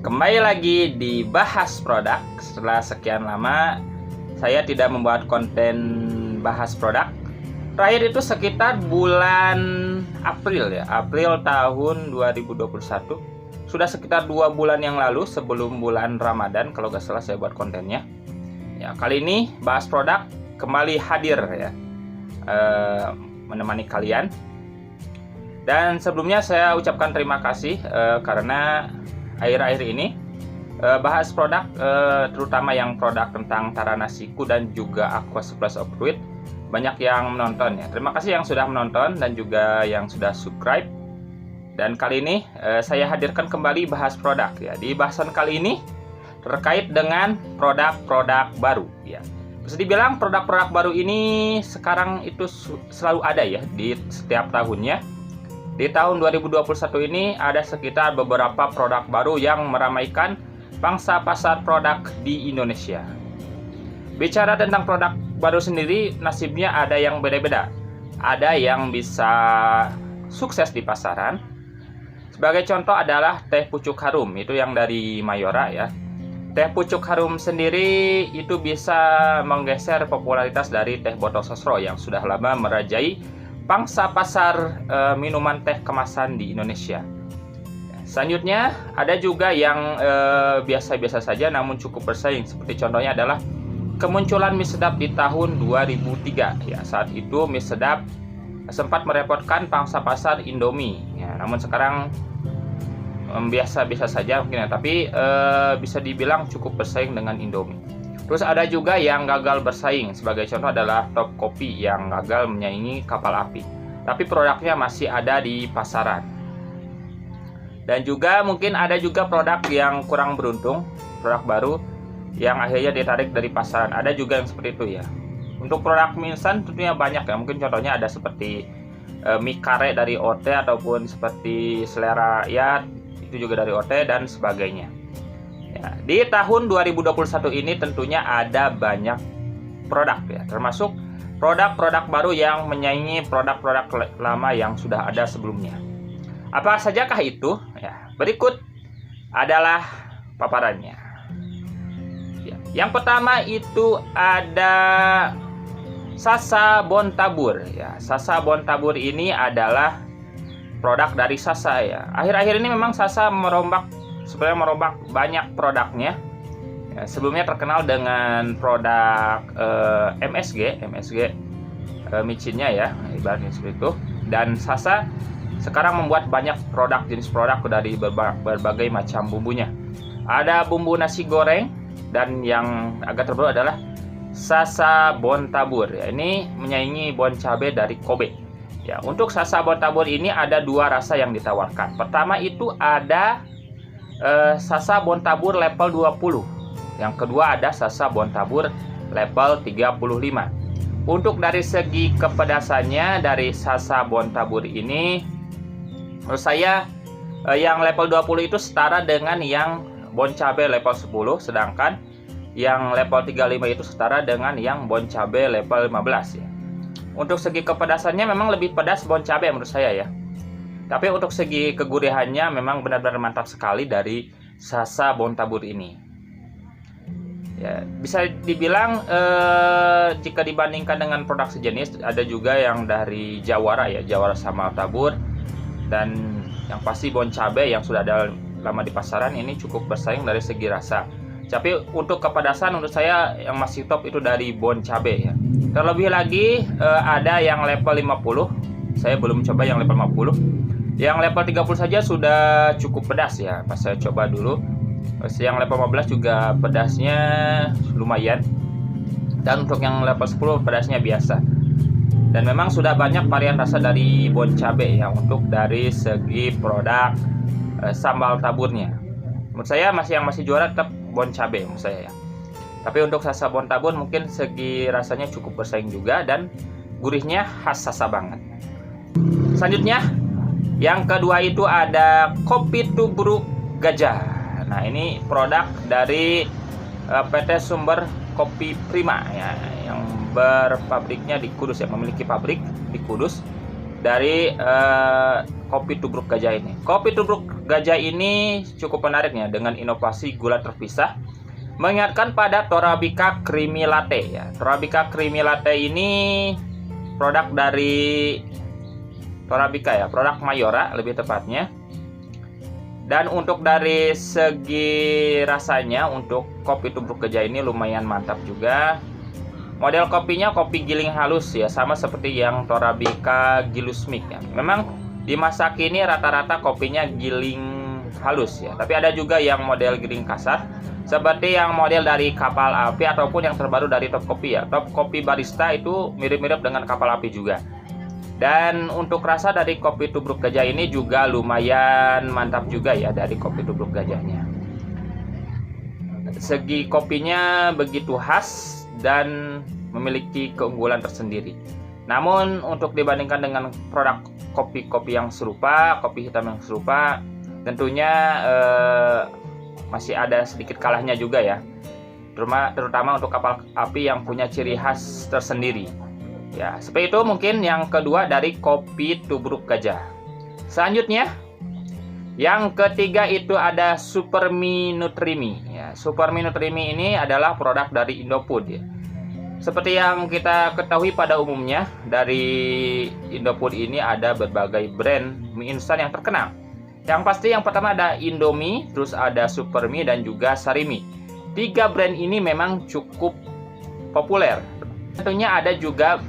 Kembali lagi di Bahas Produk. Setelah sekian lama saya tidak membuat konten bahas produk. Terakhir itu sekitar bulan April ya, April tahun 2021. Sudah sekitar 2 bulan yang lalu sebelum bulan Ramadan kalau nggak salah saya buat kontennya. Ya, kali ini Bahas Produk kembali hadir ya, menemani kalian. Dan sebelumnya saya ucapkan terima kasih karena akhir-akhir ini Bahas Produk, terutama yang produk tentang Taranasiku dan juga Aqua Supply of Fruit, banyak yang menonton ya. Terima kasih yang sudah menonton dan juga yang sudah subscribe. Dan kali ini saya hadirkan kembali Bahas Produk ya. Di bahasan kali ini terkait dengan produk-produk baru ya. Bisa dibilang produk-produk baru ini sekarang itu selalu ada ya di setiap tahunnya. Di tahun 2021 ini ada sekitar beberapa produk baru yang meramaikan pangsa pasar produk di Indonesia. Bicara tentang produk baru sendiri, nasibnya ada yang beda-beda. Ada yang bisa sukses di pasaran. Sebagai contoh adalah teh pucuk harum, itu yang dari Mayora ya. Teh pucuk harum sendiri itu bisa menggeser popularitas dari teh botol sosro yang sudah lama merajai pangsa pasar minuman teh kemasan di Indonesia. Selanjutnya ada juga yang biasa-biasa saja namun cukup bersaing. Seperti contohnya adalah kemunculan mie sedap di tahun 2003. Ya, saat itu mie sedap sempat merepotkan pangsa pasar Indomie. Ya, namun sekarang biasa-biasa saja mungkin ya, tapi bisa dibilang cukup bersaing dengan Indomie. Terus ada juga yang gagal bersaing, sebagai contoh adalah Top Kopi yang gagal menyaingi Kapal Api. Tapi produknya masih ada di pasaran. Dan juga mungkin ada juga produk yang kurang beruntung, produk baru yang akhirnya ditarik dari pasaran. Ada juga yang seperti itu ya. Untuk produk mie instan tentunya banyak ya. Mungkin contohnya ada seperti mie kare dari OT ataupun seperti selera ya, itu juga dari OT dan sebagainya. Ya, di tahun 2021 ini tentunya ada banyak produk ya, termasuk produk-produk baru yang menyaingi produk-produk lama yang sudah ada sebelumnya. Apa sajakah itu? Ya, berikut adalah paparannya. Ya, yang pertama itu ada Sasa Bon Tabur ya. Sasa Bon Tabur ini adalah produk dari Sasa ya. Akhir-akhir ini memang Sasa merombak banyak produknya. Ya, sebelumnya terkenal dengan produk MSG micinnya ya, ibaratnya seperti itu. Dan Sasa sekarang membuat banyak jenis produk dari berbagai macam bumbunya. Ada bumbu nasi goreng dan yang agak terbaru adalah Sasa Bon Tabur. Ya, ini menyaingi bon cabe dari Kobe. Ya, untuk Sasa Bon Tabur ini ada 2 rasa yang ditawarkan. Pertama itu ada Sasa Bon Tabur level 20. Yang kedua ada Sasa Bon Tabur level 35. Untuk dari segi kepedasannya dari Sasa Bon Tabur ini menurut saya yang level 20 itu setara dengan yang bon cabe level 10, sedangkan yang level 35 itu setara dengan yang bon cabe level 15 ya. Untuk segi kepedasannya memang lebih pedas bon cabe menurut saya ya. Tapi untuk segi kegurihannya memang benar-benar mantap sekali dari Sasa Bon Tabur ini. Ya, bisa dibilang jika dibandingkan dengan produk sejenis, ada juga yang dari Jawara ya, Jawara sama Tabur. Dan yang pasti bon cabe yang sudah ada lama di pasaran ini cukup bersaing dari segi rasa. Tapi untuk kepedasan menurut saya yang masih top itu dari bon cabe ya. Terlebih lagi ada yang level 50. Saya belum coba yang level 50. Yang level 30 saja sudah cukup pedas ya. Pas saya coba dulu. Yang level 15 juga pedasnya lumayan. Dan untuk yang level 10 pedasnya biasa. Dan memang sudah banyak varian rasa dari bon cabe ya untuk dari segi produk sambal taburnya. Menurut saya yang masih juara tetap bon cabe menurut saya ya. Tapi untuk Sasa Bon Tabur mungkin segi rasanya cukup bersaing juga dan gurihnya khas Sasa banget. Selanjutnya yang kedua itu ada Kopi Tubruk Gajah. Nah, ini produk dari PT Sumber Kopi Prima ya, yang berpabriknya di Kudus ya, memiliki pabrik di Kudus dari kopi tubruk gajah ini. Kopi tubruk gajah ini cukup menariknya dengan inovasi gula terpisah, mengingatkan pada Torabika Creamy Latte ya. Torabika Creamy Latte ini produk dari Torabika ya, produk Mayora lebih tepatnya. Dan untuk dari segi rasanya, untuk kopi tubruk gajah ini lumayan mantap juga. Model kopinya kopi giling halus ya, sama seperti yang Torabika Gilus Mix ya. Memang di masa kini rata-rata kopinya giling halus ya, tapi ada juga yang model giling kasar, seperti yang model dari Kapal Api ataupun yang terbaru dari Top Kopi ya. Top Kopi Barista itu mirip-mirip dengan Kapal Api juga. Dan untuk rasa dari kopi tubruk gajah ini juga lumayan mantap juga ya, dari kopi tubruk gajahnya. Segi kopinya begitu khas dan memiliki keunggulan tersendiri. Namun untuk dibandingkan dengan produk kopi-kopi yang serupa, kopi hitam yang serupa, tentunya masih ada sedikit kalahnya juga ya. Terutama untuk Kapal Api yang punya ciri khas tersendiri. Ya, seperti itu mungkin yang kedua dari kopi tubruk gajah. Selanjutnya, yang ketiga itu ada Supermi Nutrimi. Ya, Supermi Nutrimi ini adalah produk dari Indofood ya. Seperti yang kita ketahui pada umumnya, dari Indofood ini ada berbagai brand mie instan yang terkenal. Yang pasti yang pertama ada Indomie, terus ada Supermi dan juga Sarimi. Tiga brand ini memang cukup populer. Tentunya ada juga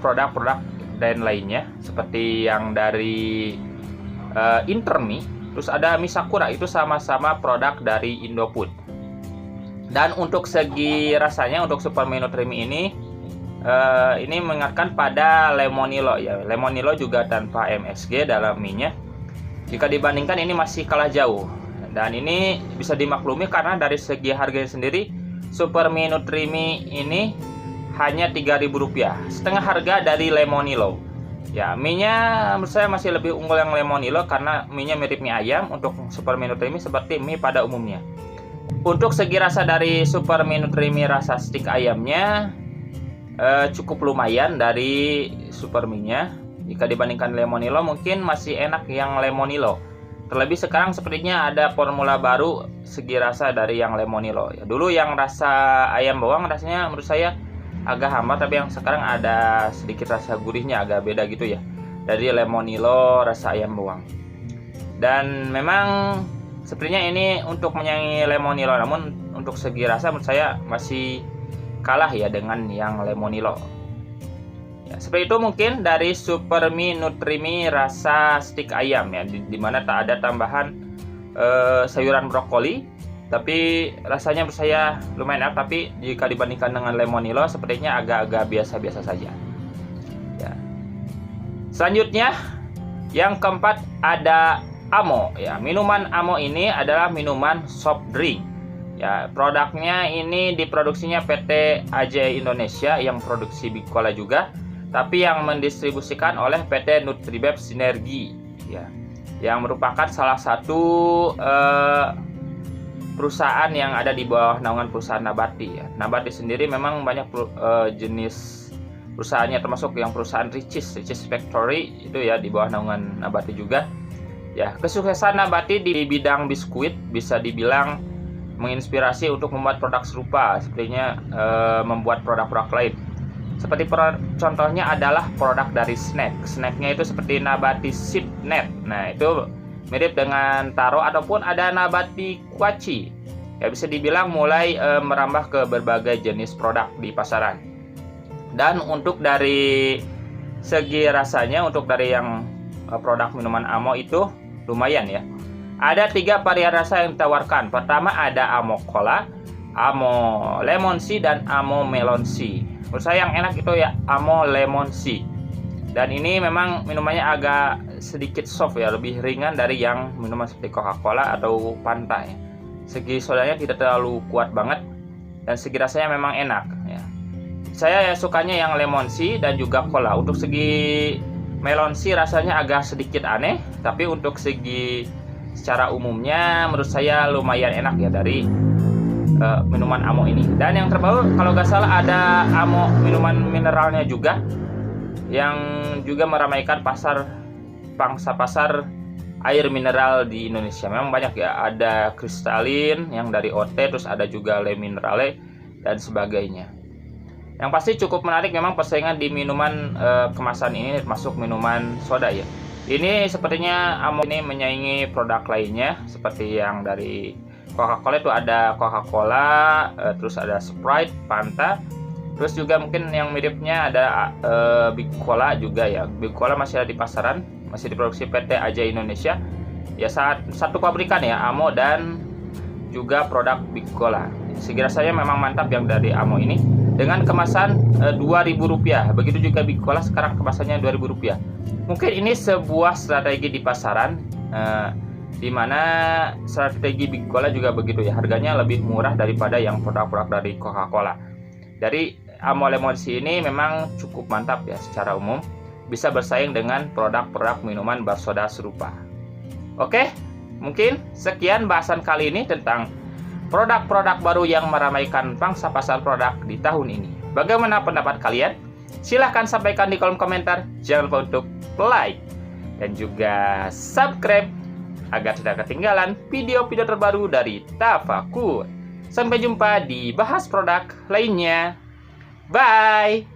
produk-produk brand lainnya, seperti yang dari Intermi. Terus ada Misakura, itu sama-sama produk dari Indofood. Dan untuk segi rasanya, untuk Supermi Nutrimi ini mengingatkan pada Lemonilo ya. Lemonilo juga tanpa MSG dalam mie-nya. Jika dibandingkan ini masih kalah jauh. Dan ini bisa dimaklumi karena dari segi harganya sendiri, Supermi Nutrimi ini hanya Rp3.000, setengah harga dari Lemonilo. Ya, mie-nya menurut saya masih lebih unggul yang Lemonilo karena mie-nya mirip mie ayam. Untuk Supermi Nutrimi seperti mie pada umumnya. Untuk segi rasa dari Supermi Nutrimi, rasa stik ayamnya cukup lumayan dari Supermi-nya. Jika dibandingkan Lemonilo mungkin masih enak yang Lemonilo. Terlebih sekarang sepertinya ada formula baru segi rasa dari yang Lemonilo. Ya, dulu yang rasa ayam bawang rasanya menurut saya agak hambar, tapi yang sekarang ada sedikit rasa gurihnya, agak beda gitu ya dari Lemonilo rasa ayam bawang. Dan memang sepertinya ini untuk menyaingi Lemonilo, namun untuk segi rasa menurut saya masih kalah ya dengan yang Lemonilo. Ya, seperti itu mungkin dari Supermi Nutrimi rasa stik ayam ya, dimana tak ada tambahan sayuran brokoli. Tapi rasanya menurut saya lumayan enak, tapi jika dibandingkan dengan Lemonilo sepertinya agak-agak biasa-biasa saja. Ya. Selanjutnya yang keempat ada Amo ya. Minuman Amo ini adalah minuman soft drink. Ya, produknya ini diproduksinya PT AJ Indonesia yang produksi Big Cola juga, tapi yang mendistribusikan oleh PT Nutribeb Sinergi ya. Yang merupakan salah satu perusahaan yang ada di bawah naungan perusahaan Nabati ya. Nabati sendiri memang banyak jenis perusahaannya, termasuk yang perusahaan Ricis Factory itu ya di bawah naungan Nabati juga. Ya, kesuksesan Nabati di bidang biskuit bisa dibilang menginspirasi untuk membuat produk serupa, sepertinya membuat produk-produk lain. Seperti contohnya adalah produk dari snacknya itu seperti Nabati Sip Net. Nah, itu mirip dengan Taro ataupun ada Nabati Kuaci. Ya, bisa dibilang mulai merambah ke berbagai jenis produk di pasaran. Dan untuk dari segi rasanya, untuk dari yang produk minuman Amo itu lumayan ya. Ada 3 varian rasa yang ditawarkan. Pertama ada Amo Cola, Amo Lemon Tea, dan Amo Melon Tea. Menurut saya yang enak itu ya Amo Lemon Tea. Dan ini memang minumannya agak sedikit soft ya, lebih ringan dari yang minuman seperti Coca-Cola atau Fanta ya. Segi sodanya tidak terlalu kuat banget dan segi rasanya memang enak ya. Saya sukanya yang lemon tea dan juga cola. Untuk segi melon tea rasanya agak sedikit aneh, tapi untuk segi secara umumnya menurut saya lumayan enak ya dari minuman Amo ini. Dan yang terbaru kalau nggak salah ada Amo minuman mineralnya juga, yang juga meramaikan pasar pangsa pasar air mineral di Indonesia. Memang banyak ya, ada kristalin yang dari OT, terus ada juga Le Minerale dan sebagainya. Yang pasti cukup menarik memang persaingan di minuman kemasan ini, termasuk minuman soda ya. Ini sepertinya Amo ini menyaingi produk lainnya, seperti yang dari Coca-Cola itu ada Coca-Cola, terus ada Sprite, Fanta, terus juga mungkin yang miripnya ada Big Cola juga ya. Big Cola masih ada di pasaran, masih diproduksi PT Aja Indonesia. Ya satu pabrikan ya, Amo dan juga produk Big Cola. Segi rasanya memang mantap yang dari Amo ini dengan kemasan Rp2.000. Begitu juga Big Cola sekarang kemasannya Rp2.000. Mungkin ini sebuah strategi di pasaran, di mana strategi Big Cola juga begitu ya, harganya lebih murah daripada yang produk-produk dari Coca-Cola. Dari Amo Lemon Tea ini memang cukup mantap ya, secara umum bisa bersaing dengan produk-produk minuman bersoda serupa. Oke, mungkin sekian bahasan kali ini tentang produk-produk baru yang meramaikan pangsa pasar produk di tahun ini. Bagaimana pendapat kalian? Silahkan sampaikan di kolom komentar. Jangan lupa untuk like dan juga subscribe agar tidak ketinggalan video-video terbaru dari Tafakur. Sampai jumpa di bahas produk lainnya. Bye!